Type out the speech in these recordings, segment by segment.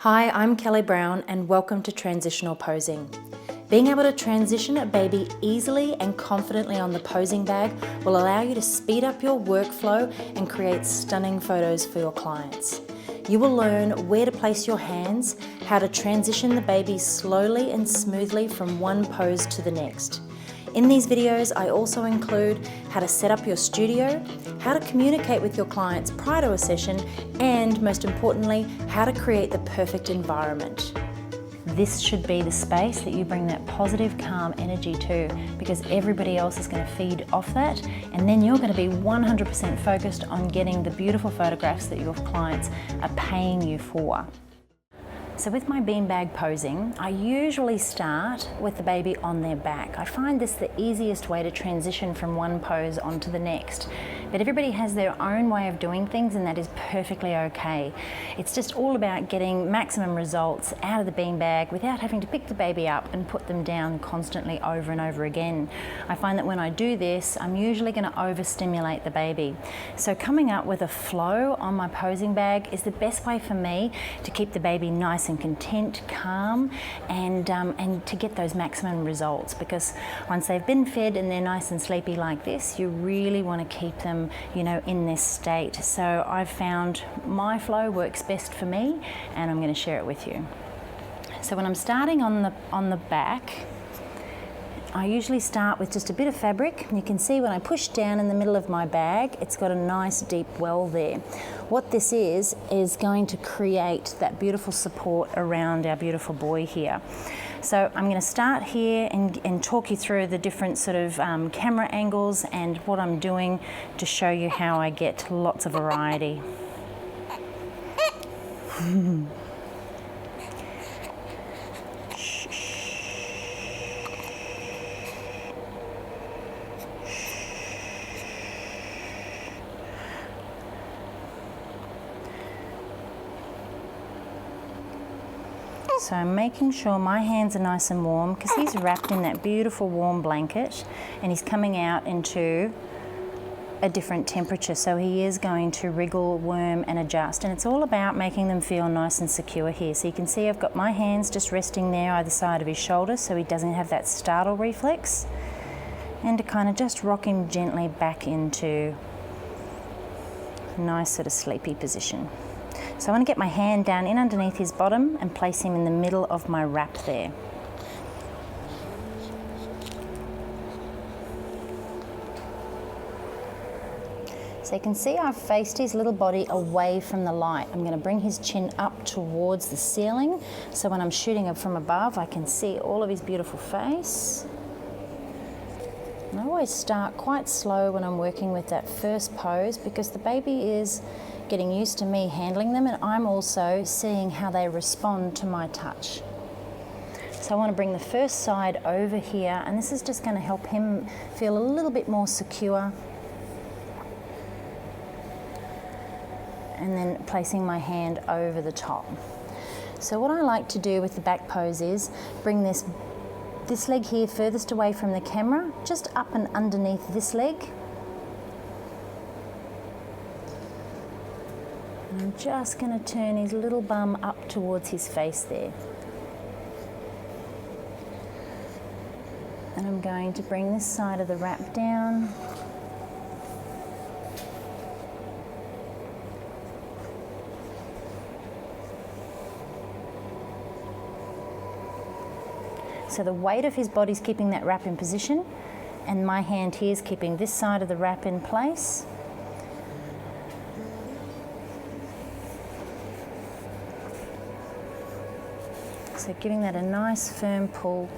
Hi, I'm Kelly Brown and welcome to Transitional Posing. Being able to transition a baby easily and confidently on the posing bag will allow you to speed up your workflow and create stunning photos for your clients. You will learn where to place your hands, how to transition the baby slowly and smoothly from one pose to the next. In these videos, I also include how to set up your studio, how to communicate with your clients prior to a session, and most importantly, how to create the perfect environment. This should be the space that you bring that positive, calm energy to, because everybody else is going to feed off that, and then you're going to be 100% focused on getting the beautiful photographs that your clients are paying you for. So with my beanbag posing, I usually start with the baby on their back. I find this the easiest way to transition from one pose onto the next. But everybody has their own way of doing things, and that is perfectly okay. It's just all about getting maximum results out of the beanbag without having to pick the baby up and put them down constantly over and over again. I find that when I do this, I'm usually going to overstimulate the baby. So coming up with a flow on my posing bag is the best way for me to keep the baby nice and content, calm, and to get those maximum results, because once they've been fed and they're nice and sleepy like this, you really want to keep them, in this state. So I've found my flow works best for me, and I'm going to share it with you. So when I'm starting on the back, I usually start with just a bit of fabric. You can see when I push down in the middle of my bag, it's got a nice deep well there. What this is going to create that beautiful support around our beautiful boy here. So I'm going to start here and talk you through the different sort of camera angles and what I'm doing to show you how I get lots of variety. So I'm making sure my hands are nice and warm, because he's wrapped in that beautiful warm blanket and he's coming out into a different temperature, so he is going to wriggle, worm and adjust, and it's all about making them feel nice and secure here. So you can see I've got my hands just resting there either side of his shoulder so he doesn't have that startle reflex, and to kind of just rock him gently back into a nice sort of sleepy position. So I want to get my hand down in underneath his bottom and place him in the middle of my wrap there. So you can see I've faced his little body away from the light. I'm going to bring his chin up towards the ceiling, so when I'm shooting from above I can see all of his beautiful face. And I always start quite slow when I'm working with that first pose, because the baby is getting used to me handling them, and I'm also seeing how they respond to my touch. So I want to bring the first side over here, and this is just going to help him feel a little bit more secure. And then placing my hand over the top. So what I like to do with the back pose is bring this leg here furthest away from the camera, just up and underneath this leg. I'm just going to turn his little bum up towards his face there. And I'm going to bring this side of the wrap down. So the weight of his body's keeping that wrap in position, and my hand here is keeping this side of the wrap in place. So giving that a nice firm pull.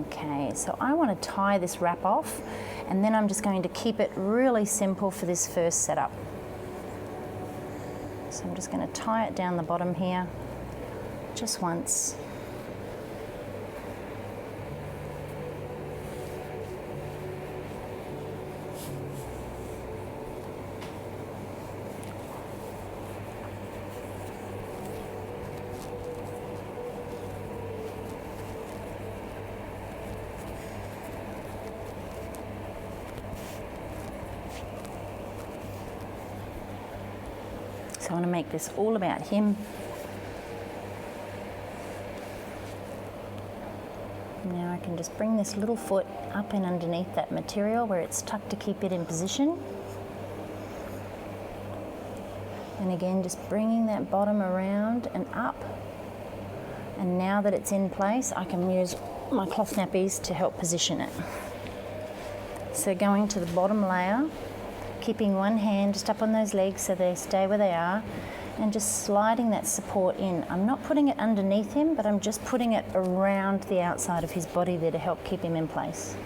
Okay, so I want to tie this wrap off, and then I'm just going to keep it really simple for this first setup. So I'm just going to tie it down the bottom here, just once. So I want to make this all about him. Now I can just bring this little foot up and underneath that material where it's tucked to keep it in position. And again, just bringing that bottom around and up. And now that it's in place, I can use my cloth nappies to help position it. So going to the bottom layer, keeping one hand just up on those legs so they stay where they are, and just sliding that support in. I'm not putting it underneath him, but I'm just putting it around the outside of his body there to help keep him in place.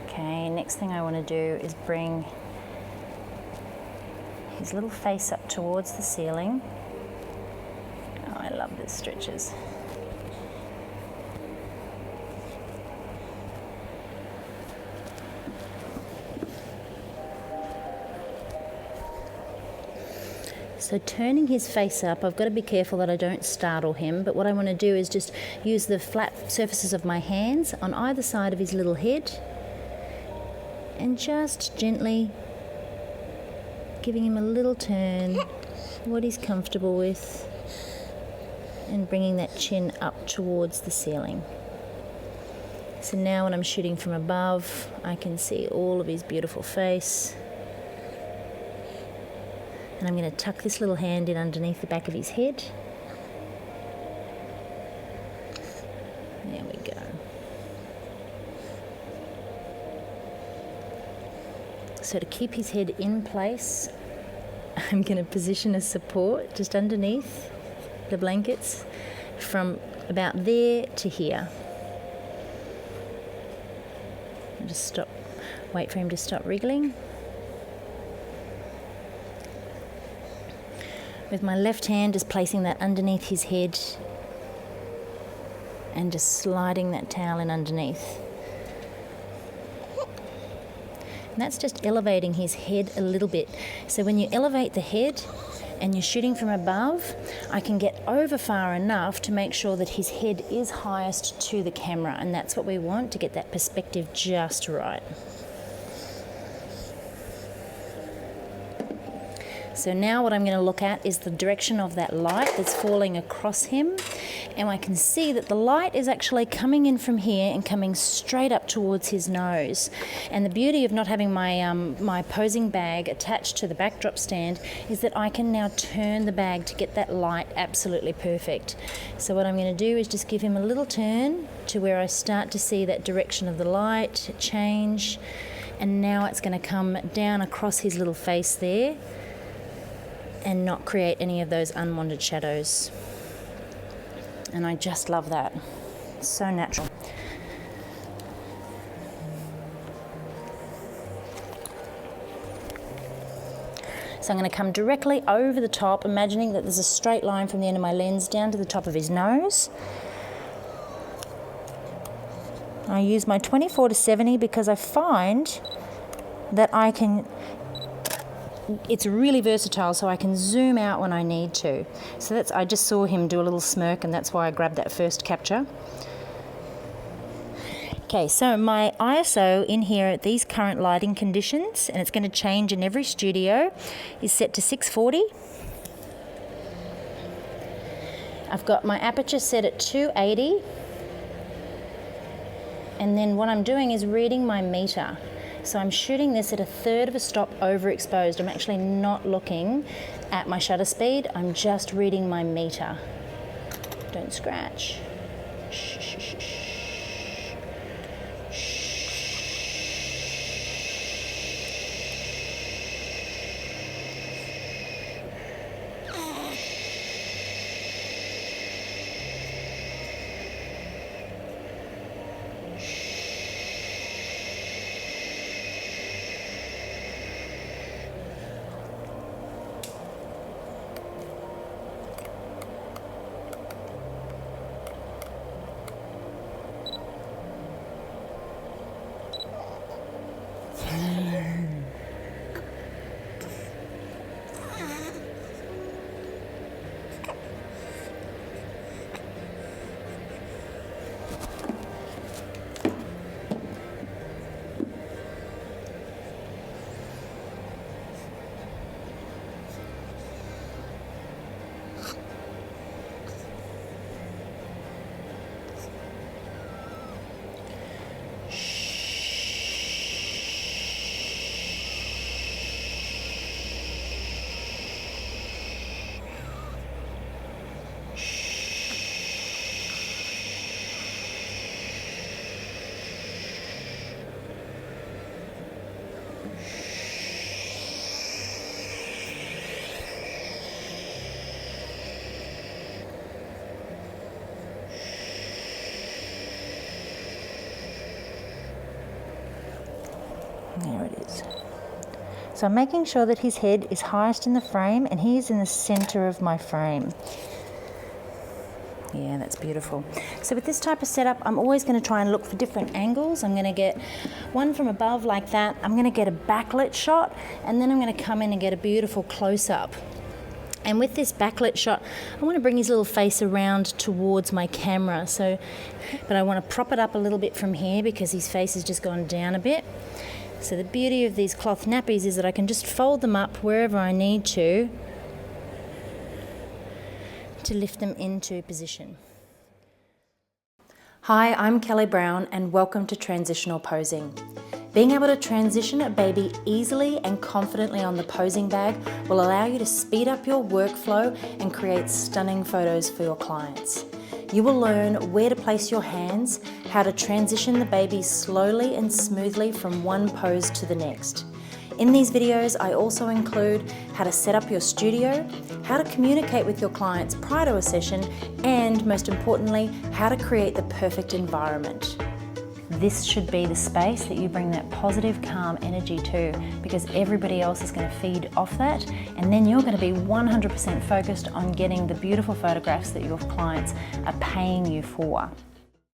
Okay, next thing I want to do is bring his little face up towards the ceiling. Oh, I love these stretches. So turning his face up, I've got to be careful that I don't startle him, but what I want to do is just use the flat surfaces of my hands on either side of his little head and just gently giving him a little turn, what he's comfortable with, and bringing that chin up towards the ceiling. So now when I'm shooting from above, I can see all of his beautiful face. And I'm going to tuck this little hand in underneath the back of his head. There we go. So to keep his head in place, I'm going to position a support just underneath the blankets from about there to here. I'll just stop, wait for him to stop wriggling. With my left hand, just placing that underneath his head and just sliding that towel in underneath. And that's just elevating his head a little bit. So when you elevate the head and you're shooting from above, I can get over far enough to make sure that his head is highest to the camera, and that's what we want, to get that perspective just right. So now what I'm going to look at is the direction of that light that's falling across him, and I can see that the light is actually coming in from here and coming straight up towards his nose. And the beauty of not having my my posing bag attached to the backdrop stand is that I can now turn the bag to get that light absolutely perfect. So what I'm going to do is just give him a little turn to where I start to see that direction of the light change, and now it's going to come down across his little face there and not create any of those unwanted shadows. And I just love that. It's so natural. So I'm going to come directly over the top, imagining that there's a straight line from the end of my lens down to the top of his nose. I use my 24-70 because I find that I can, it's really versatile, so I can zoom out when I need to. So that's, I just saw him do a little smirk, and that's why I grabbed that first capture. Okay, so my ISO in here at these current lighting conditions, and it's going to change in every studio, is set to 640. I've got my aperture set at 280. And then what I'm doing is reading my meter. So I'm shooting this at 1/3 of a stop overexposed. I'm actually not looking at my shutter speed. I'm just reading my meter. Don't scratch. Shh, shh, shh, shh. is. So I'm making sure that his head is highest in the frame and he is in the center of my frame. Yeah, that's beautiful. So with this type of setup, I'm always going to try and look for different angles. I'm going to get one from above like that. I'm going to get a backlit shot, and then I'm going to come in and get a beautiful close-up. And with this backlit shot, I want to bring his little face around towards my camera. But I want to prop it up a little bit from here because his face has just gone down a bit. So the beauty of these cloth nappies is that I can just fold them up wherever I need to lift them into position. Hi, I'm Kelly Brown and welcome to Transitional Posing. Being able to transition a baby easily and confidently on the posing bag will allow you to speed up your workflow and create stunning photos for your clients. You will learn where to place your hands, how to transition the baby slowly and smoothly from one pose to the next. In these videos, I also include how to set up your studio, how to communicate with your clients prior to a session, and most importantly, how to create the perfect environment. This should be the space that you bring that positive, calm energy to, because everybody else is going to feed off that, and then you're going to be 100% focused on getting the beautiful photographs that your clients are paying you for.